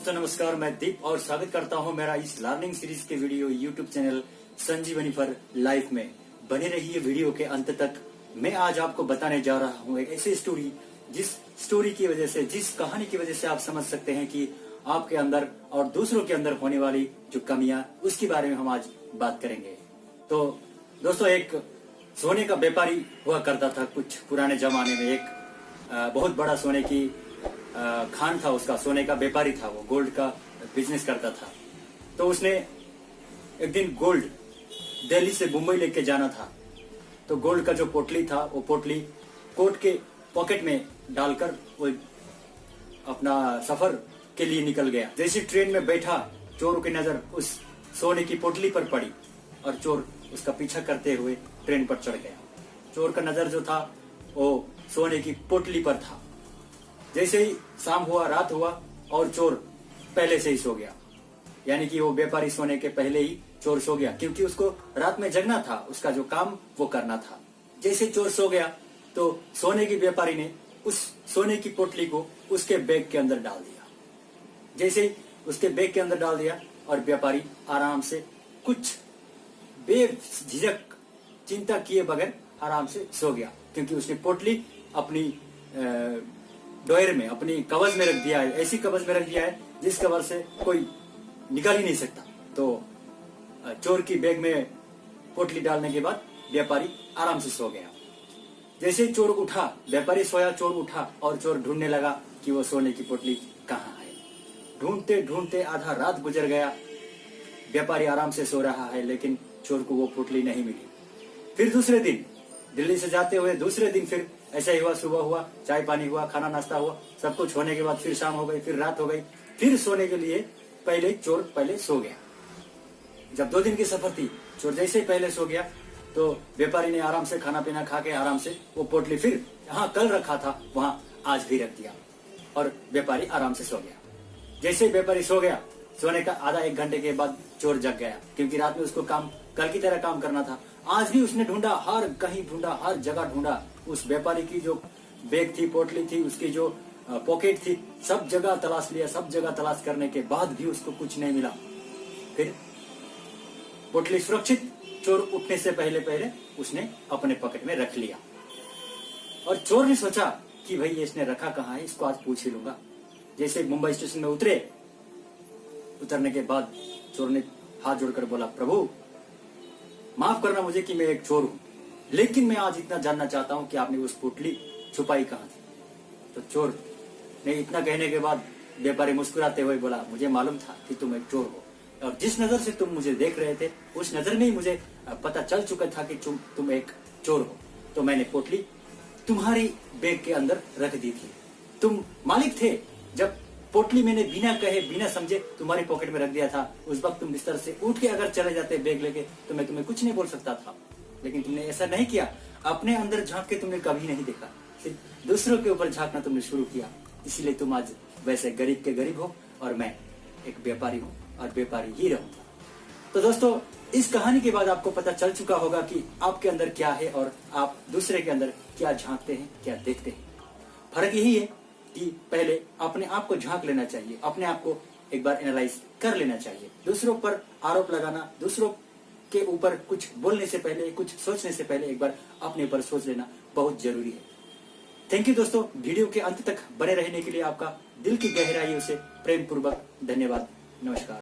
तो नमस्कार, मैं दीप और स्वागत करता हूं मेरा इस लर्निंग सीरीज के video YouTube channel Sanjeevani for life में। बने रहिए वीडियो के अंत तक। मैं आज आपको बताने जा रहा हूं एक ऐसी स्टोरी, जिस स्टोरी की वजह से, जिस कहानी की वजह से आप समझ सकते हैं कि आपके अंदर और दूसरों के अंदर होने वाली जो कमियां, उसके बारे में हम आज बात करेंगे। तो दोस्तों, एक सोने का व्यापारी हुआ करता था कुछ पुराने जमाने में। एक बहुत बड़ा सोने की खान था उसका, सोने का व्यापारी था, वो गोल्ड का बिजनेस करता था। तो उसने एक दिन गोल्ड दिल्ली से मुंबई लेके जाना था। तो गोल्ड का जो पोटली था, वो पोटली कोट के पॉकेट में डालकर वो अपना सफर के लिए निकल गया। जैसे ट्रेन में बैठा, चोर की नजर उस सोने की पोटली पर पड़ी और चोर उसका पीछा करते हुए ट्रेन पर चढ़ गया। चोर का नजर जो था वो सोने की पोटली पर था। जैसे ही शाम हुआ, रात हुआ और चोर पहले से ही सो गया। यानी कि वो व्यापारी सोने के पहले ही चोर सो गया, क्योंकि उसको रात में जगना था, उसका जो काम वो करना था। जैसे चोर सो गया तो सोने की व्यापारी ने उस सोने की पोटली को उसके बैग के अंदर डाल दिया। जैसे ही उसके बैग के अंदर डाल दिया और व्यापारी आराम से, कुछ बेझिझक चिंता किए बगैर आराम से सो गया, क्योंकि उसने पोटली अपनी डोयर में, अपनी कवच में रख दिया है। ऐसी कवच में रख दिया है जिस कवच से कोई निकाल ही नहीं सकता। तो चोर की बैग में पोटली डालने के बाद व्यापारी आराम से सो गया। जैसे चोर उठा, व्यापारी सोया, चोर उठा और चोर ढूंढने लगा कि वो सोने की पोटली कहाँ है। ढूंढते ढूंढते आधा रात गुजर गया। व्यापारी आराम से सो रहा है, लेकिन चोर को वो पोटली नहीं मिली। फिर दूसरे दिन दिल्ली से जाते हुए दूसरे दिन फिर ऐसा ही हुआ। सुबह हुआ, चाय पानी हुआ, खाना नाश्ता हुआ, सब कुछ होने के बाद फिर शाम हो गई, फिर रात हो गई। फिर सोने के लिए चोर पहले सो गया। जब 2 दिन की सफर थी, चोर जैसे ही पहले सो गया तो व्यापारी ने आराम से खाना पीना खा के आराम से वो पोटली फिर जहाँ कल रखा था वहां आज भी रख दिया और व्यापारी आराम से सो गया। जैसे व्यापारी सो गया, सोने का आधा 1 घंटे के बाद चोर जग गया, क्योंकि रात में उसको काम कल की तरह काम करना था। आज भी उसने ढूंढा, हर कहीं ढूंढा, हर जगह ढूंढा। उस व्यापारी की जो बैग थी, पोटली थी, उसकी जो पॉकेट थी, सब जगह तलाश लिया। सब जगह तलाश करने के बाद भी उसको कुछ नहीं मिला। फिर पोटली सुरक्षित चोर उठने से पहले उसने अपने पॉकेट में रख लिया। और चोर ने सोचा कि भाई इसने रखा कहाँ है, इसको आज पूछ ही लूंगा। जैसे मुंबई स्टेशन में उतरने के बाद चोर ने हाथ जोड़कर बोला, प्रभु माफ करना मुझे कि मैं एक चोर हूं, लेकिन मैं आज इतना जानना चाहता हूं कि आपने उस पोटली छुपाई कहां थी। तो चोर ने इतना कहने के बाद व्यापारी मुस्कुराते हुए बोला, मुझे मालूम था कि तुम एक चोर हो, और जिस नजर से तुम मुझे देख रहे थे उस नजर में ही मुझे पता चल चुका था कि तुम एक चोर हो। तो मैंने पोटली तुम्हारी बैग के अंदर रख दी थी। तुम मालिक थे जब पोटली मैंने बिना कहे, बिना समझे तुम्हारी पॉकेट में रख दिया था। उस वक्त तुम बिस्तर से उठ के अगर चले जाते बैग लेके तो मैं तुम्हें कुछ नहीं बोल सकता था, लेकिन तुमने ऐसा नहीं किया। अपने अंदर झांक के तुमने कभी नहीं देखा, सिर्फ दूसरों के ऊपर झांकना तुमने शुरू किया। इसीलिए तुम आज वैसे गरीब के गरीब हो और मैं एक व्यापारी हूँ और व्यापारी ही रहूंगा। तो दोस्तों, इस कहानी के बाद आपको पता चल चुका होगा कि आपके अंदर क्या है और आप दूसरे के अंदर क्या झांकते हैं, क्या देखते हैं। फर्क यही है कि पहले अपने आप को झांक लेना चाहिए, अपने आप को एक बार एनालाइज कर लेना चाहिए। दूसरों पर आरोप लगाना, दूसरों के ऊपर कुछ बोलने से पहले, कुछ सोचने से पहले एक बार अपने ऊपर सोच लेना बहुत जरूरी है। थैंक यू दोस्तों, वीडियो के अंत तक बने रहने के लिए आपका दिल की गहराइयों से प्रेम पूर्वक धन्यवाद। नमस्कार।